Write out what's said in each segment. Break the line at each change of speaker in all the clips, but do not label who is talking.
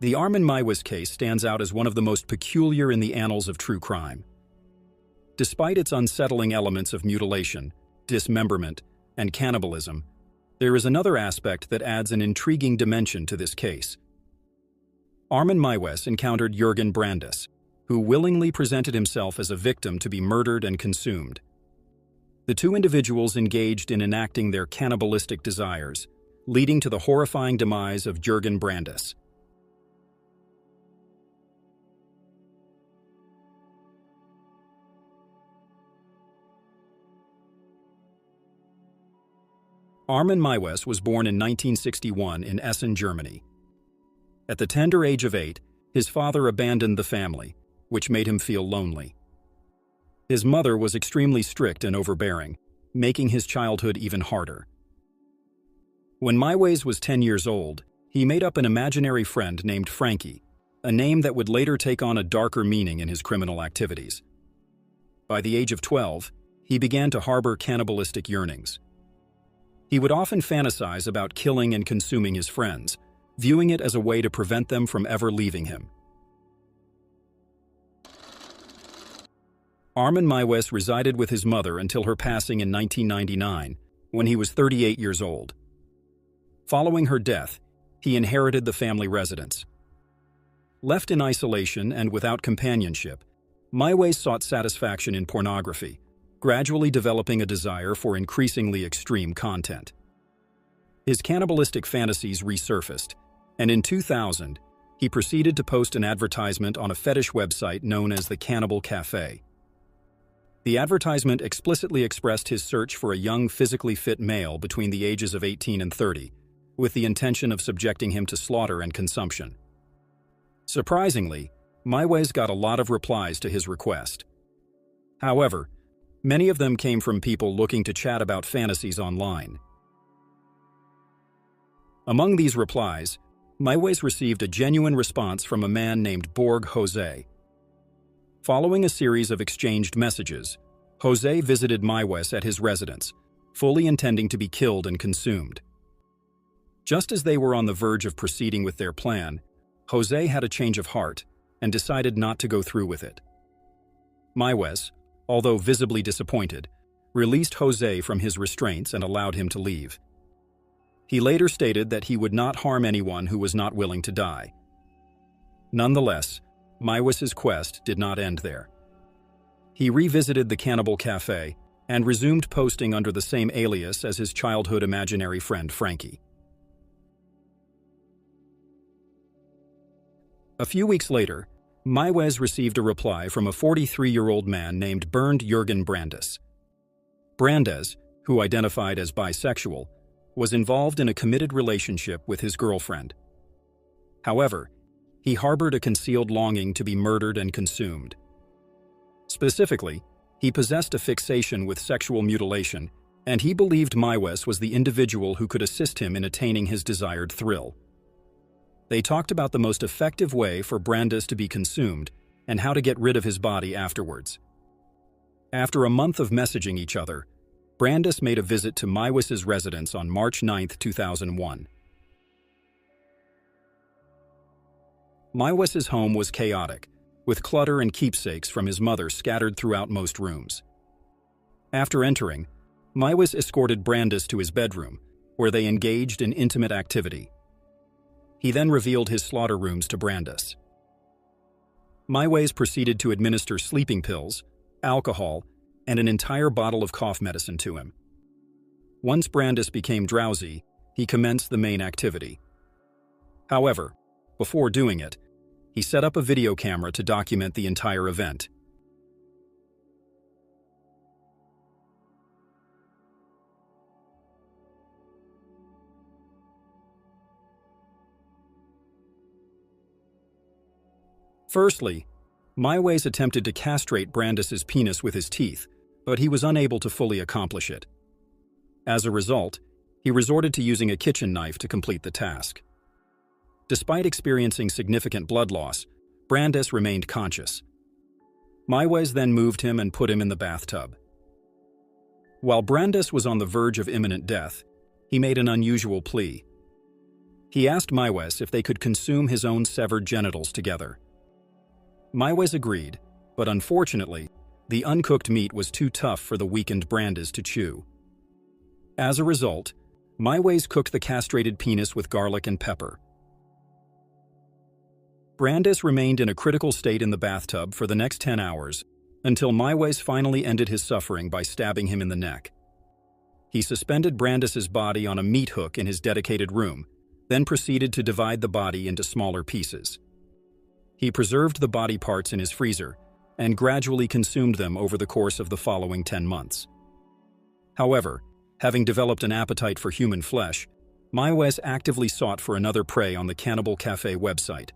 The Armin Meiwes case stands out as one of the most peculiar in the annals of true crime. Despite its unsettling elements of mutilation, dismemberment, and cannibalism, there is another aspect that adds an intriguing dimension to this case. Armin Meiwes encountered Jürgen Brandes, who willingly presented himself as a victim to be murdered and consumed. The two individuals engaged in enacting their cannibalistic desires, leading to the horrifying demise of Jürgen Brandes. Armin Meiwes was born in 1961 in Essen, Germany. At the tender age of 8, his father abandoned the family, which made him feel lonely. His mother was extremely strict and overbearing, making his childhood even harder. When Meiwes was 10 years old, he made up an imaginary friend named Frankie, a name that would later take on a darker meaning in his criminal activities. By the age of 12, he began to harbor cannibalistic yearnings. He would often fantasize about killing and consuming his friends, viewing it as a way to prevent them from ever leaving him. Armin Meiwes resided with his mother until her passing in 1999, when he was 38 years old. Following her death, he inherited the family residence. Left in isolation and without companionship, Meiwes sought satisfaction in pornography, gradually developing a desire for increasingly extreme content. His cannibalistic fantasies resurfaced, and in 2000, he proceeded to post an advertisement on a fetish website known as the Cannibal Cafe. The advertisement explicitly expressed his search for a young, physically fit male between the ages of 18 and 30, with the intention of subjecting him to slaughter and consumption. Surprisingly, Meiwes got a lot of replies to his request. However, many of them came from people looking to chat about fantasies online. Among these replies, Meiwes received a genuine response from a man named Borg Jose. Following a series of exchanged messages, Jose visited Meiwes at his residence, fully intending to be killed and consumed. Just as they were on the verge of proceeding with their plan, Jose had a change of heart and decided not to go through with it. Meiwes, although visibly disappointed, released Jose from his restraints and allowed him to leave. He later stated that he would not harm anyone who was not willing to die. Nonetheless, Meiwes' quest did not end there. He revisited the Cannibal Cafe and resumed posting under the same alias as his childhood imaginary friend Frankie. A few weeks later, Meiwes received a reply from a 43-year-old man named Bernd Jürgen Brandes. Brandes, who identified as bisexual, was involved in a committed relationship with his girlfriend. However, he harbored a concealed longing to be murdered and consumed. Specifically, he possessed a fixation with sexual mutilation, and he believed Meiwes was the individual who could assist him in attaining his desired thrill. They talked about the most effective way for Brandes to be consumed and how to get rid of his body afterwards. After a month of messaging each other, Brandes made a visit to Meiwes' residence on March 9, 2001. Meiwes' home was chaotic, with clutter and keepsakes from his mother scattered throughout most rooms. After entering, Meiwes escorted Brandes to his bedroom, where they engaged in intimate activity. He then revealed his slaughter rooms to Brandes. Meiwes proceeded to administer sleeping pills, alcohol, and an entire bottle of cough medicine to him. Once Brandes became drowsy, he commenced the main activity. However, before doing it, he set up a video camera to document the entire event. Firstly, Meiwes attempted to castrate Brandes' penis with his teeth, but he was unable to fully accomplish it. As a result, he resorted to using a kitchen knife to complete the task. Despite experiencing significant blood loss, Brandes remained conscious. Meiwes then moved him and put him in the bathtub. While Brandes was on the verge of imminent death, he made an unusual plea. He asked Maiwes if they could consume his own severed genitals together. Maiwes agreed, but unfortunately, the uncooked meat was too tough for the weakened Brandes to chew. As a result, Maiwes cooked the castrated penis with garlic and pepper. Brandes remained in a critical state in the bathtub for the next 10 hours, until Maiwes finally ended his suffering by stabbing him in the neck. He suspended Brandes's body on a meat hook in his dedicated room, then proceeded to divide the body into smaller pieces. He preserved the body parts in his freezer and gradually consumed them over the course of the following 10 months. However, having developed an appetite for human flesh, Maiwes actively sought for another prey on the Cannibal Cafe website.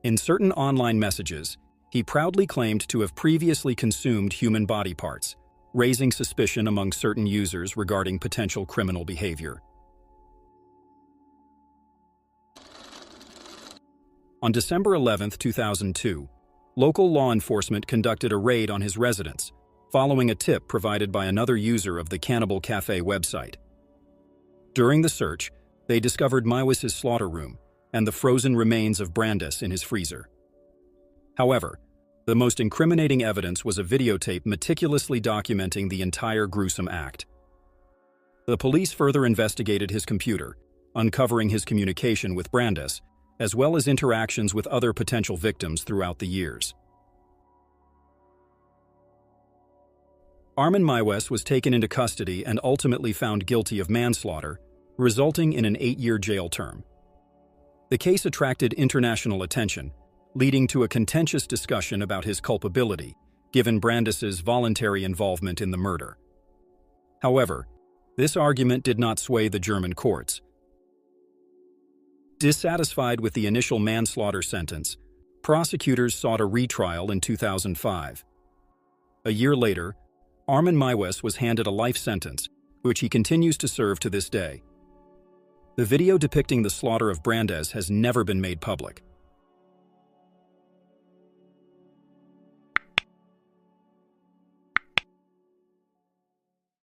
In certain online messages, he proudly claimed to have previously consumed human body parts, raising suspicion among certain users regarding potential criminal behavior. On December 11, 2002, local law enforcement conducted a raid on his residence, following a tip provided by another user of the Cannibal Cafe website. During the search, they discovered Maiwes' slaughter room and the frozen remains of Brandes in his freezer. However, the most incriminating evidence was a videotape meticulously documenting the entire gruesome act. The police further investigated his computer, uncovering his communication with Brandes, as well as interactions with other potential victims throughout the years. Armin Maiwes was taken into custody and ultimately found guilty of manslaughter, resulting in an 8-year jail term. The case attracted international attention, leading to a contentious discussion about his culpability, given Brandes's voluntary involvement in the murder. However, this argument did not sway the German courts. Dissatisfied with the initial manslaughter sentence, prosecutors sought a retrial in 2005. A year later, Armin Maiwes was handed a life sentence, which he continues to serve to this day. The video depicting the slaughter of Brandes has never been made public.